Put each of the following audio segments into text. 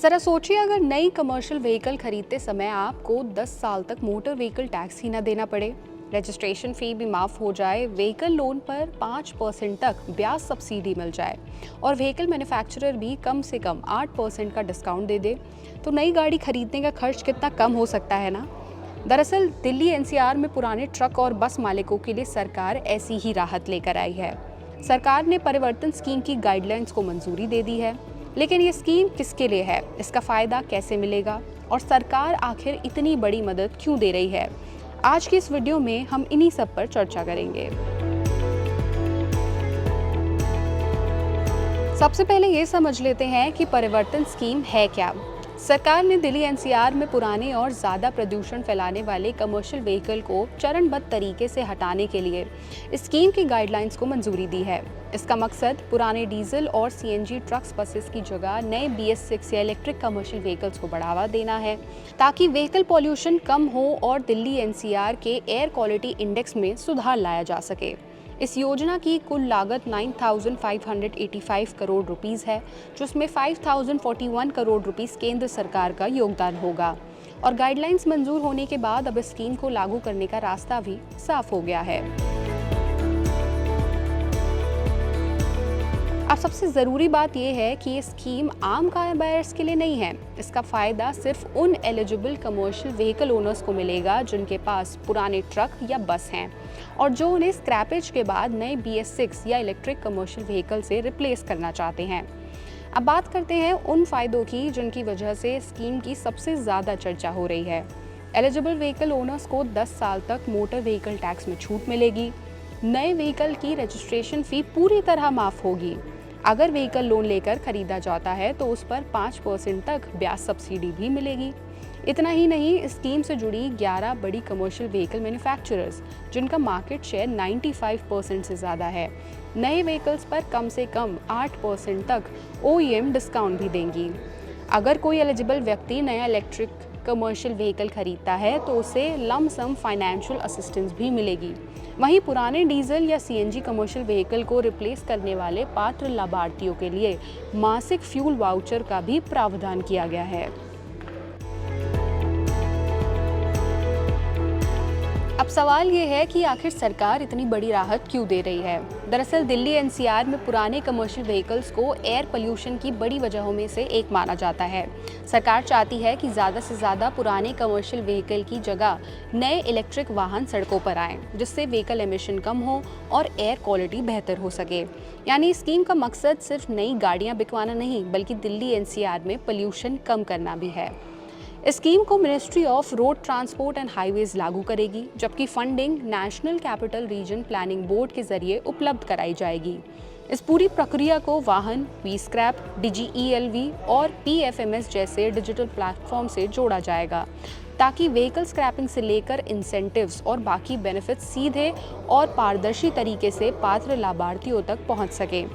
ज़रा सोचिए, अगर नई कमर्शियल व्हीकल खरीदते समय आपको 10 साल तक मोटर व्हीकल टैक्स ही ना देना पड़े, रजिस्ट्रेशन फ़ी भी माफ़ हो जाए, व्हीकल लोन पर 5% तक ब्याज सब्सिडी मिल जाए और व्हीकल मैन्युफैक्चरर भी कम से कम 8% का डिस्काउंट दे दे, तो नई गाड़ी खरीदने का खर्च कितना कम हो सकता है ना। दरअसल दिल्ली एनसीआर में पुराने ट्रक और बस मालिकों के लिए सरकार ऐसी ही राहत लेकर आई है। सरकार ने परिवर्तन स्कीम की गाइडलाइंस को मंजूरी दे दी है, लेकिन ये स्कीम किसके लिए है, इसका फ़ायदा कैसे मिलेगा और सरकार आखिर इतनी बड़ी मदद क्यों दे रही है, आज की इस वीडियो में हम इन्हीं सब पर चर्चा करेंगे। सबसे पहले ये समझ लेते हैं कि परिवर्तन स्कीम है क्या। सरकार ने दिल्ली एनसीआर में पुराने और ज़्यादा प्रदूषण फैलाने वाले कमर्शियल व्हीकल को चरणबद्ध तरीके से हटाने के लिए इस स्कीम की गाइडलाइंस को मंजूरी दी है। इसका मकसद पुराने डीजल और सीएनजी ट्रक्स बसेस की जगह नए BS6 या इलेक्ट्रिक कमर्शियल व्हीकल्स को बढ़ावा देना है, ताकि व्हीकल पॉल्यूशन कम हो और दिल्ली एनसीआर के एयर क्वालिटी इंडेक्स में सुधार लाया जा सके। इस योजना की कुल लागत 9,585 करोड़ रुपीस है, जिसमें 5,041 करोड़ रुपीस केंद्र सरकार का योगदान होगा और गाइडलाइंस मंजूर होने के बाद अब इस स्कीम को लागू करने का रास्ता भी साफ हो गया है। अब सबसे ज़रूरी बात यह है कि ये स्कीम आम कार बायर्स के लिए नहीं है। इसका फ़ायदा सिर्फ उन एलिजिबल कमर्शियल व्हीकल ओनर्स को मिलेगा जिनके पास पुराने ट्रक या बस हैं और जो उन्हें स्क्रैपेज के बाद नए BS6 या इलेक्ट्रिक कमर्शियल व्हीकल से रिप्लेस करना चाहते हैं। अब बात करते हैं उन फ़ायदों की जिनकी वजह से स्कीम की सबसे ज़्यादा चर्चा हो रही है। एलिजिबल व्हीकल ओनर्स को 10 साल तक मोटर व्हीकल टैक्स में छूट मिलेगी। नए व्हीकल की रजिस्ट्रेशन फ़ी पूरी तरह माफ़ होगी। अगर व्हीकल लोन लेकर खरीदा जाता है तो उस पर 5% तक ब्याज सब्सिडी भी मिलेगी। इतना ही नहीं, स्कीम से जुड़ी 11 बड़ी कमर्शियल व्हीकल मैन्युफैक्चरर्स, जिनका मार्केट शेयर 95% से ज़्यादा है, नए व्हीकल्स पर कम से कम 8% तक OEM डिस्काउंट भी देंगी। अगर कोई एलिजिबल व्यक्ति नया इलेक्ट्रिक कमर्शियल व्हीकल खरीदता है तो उसे लम सम फाइनेंशियल असिस्टेंस भी मिलेगी। वहीं पुराने डीजल या सीएनजी कमर्शियल व्हीकल को रिप्लेस करने वाले पात्र लाभार्थियों के लिए मासिक फ्यूल वाउचर का भी प्रावधान किया गया है। अब सवाल ये है कि आखिर सरकार इतनी बड़ी राहत क्यों दे रही है। दरअसल दिल्ली एनसीआर में पुराने कमर्शियल व्हीकल्स को एयर पोल्यूशन की बड़ी वजहों में से एक माना जाता है। सरकार चाहती है कि ज़्यादा से ज़्यादा पुराने कमर्शियल व्हीकल की जगह नए इलेक्ट्रिक वाहन सड़कों पर आएँ, जिससे व्हीकल एमिशन कम हो और एयर क्वालिटी बेहतर हो सके। यानी स्कीम का मकसद सिर्फ नई गाड़ियाँ बिकवाना नहीं, बल्कि दिल्ली एनसीआर में पोल्यूशन कम करना भी है। इस स्कीम को ministry of road transport and highways लागू करेगी, जबकि funding national capital region planning board के जरिए उपलब्ध कराई जाएगी। इस पूरी प्रक्रिया को वाहन, V-स्क्रैप, DGELV और PFMS जैसे डिजिटल प्लेटफॉर्म से जोड़ा जाएगा, ताकि व्हीकल स्क्रैपिंग से लेकर इंसेंटिव्स और बाकी बेनिफिट्स सीधे और पारदर्शी तरीके से पात्र लाभार्थियों तक पहुंच सके।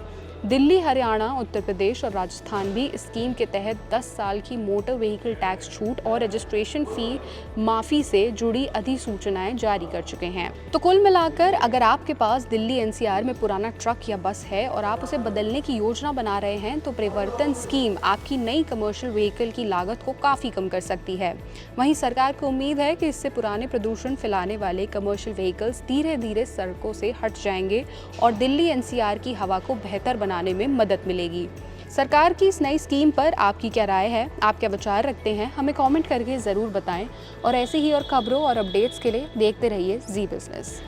दिल्ली, हरियाणा, उत्तर प्रदेश और राजस्थान भी इस स्कीम के तहत 10 साल की मोटर व्हीकल टैक्स छूट और रजिस्ट्रेशन फ़ी माफ़ी से जुड़ी अधिसूचनाएं जारी कर चुके हैं। तो कुल मिलाकर अगर आपके पास दिल्ली एनसीआर में पुराना ट्रक या बस है और आप उसे बदलने की योजना बना रहे हैं, तो परिवर्तन स्कीम आपकी नई कमर्शियल व्हीकल की लागत को काफ़ी कम कर सकती है। वहीं सरकार को उम्मीद है कि इससे पुराने प्रदूषण फैलाने वाले कमर्शियल व्हीकल्स धीरे धीरे सड़कों से हट जाएंगे और दिल्ली एनसीआर की हवा को बेहतर बनाने में मदद मिलेगी। सरकार की इस नई स्कीम पर आपकी क्या राय है, आप क्या विचार रखते हैं, हमें कमेंट करके ज़रूर बताएं और ऐसे ही और खबरों और अपडेट्स के लिए देखते रहिए जी बिजनेस।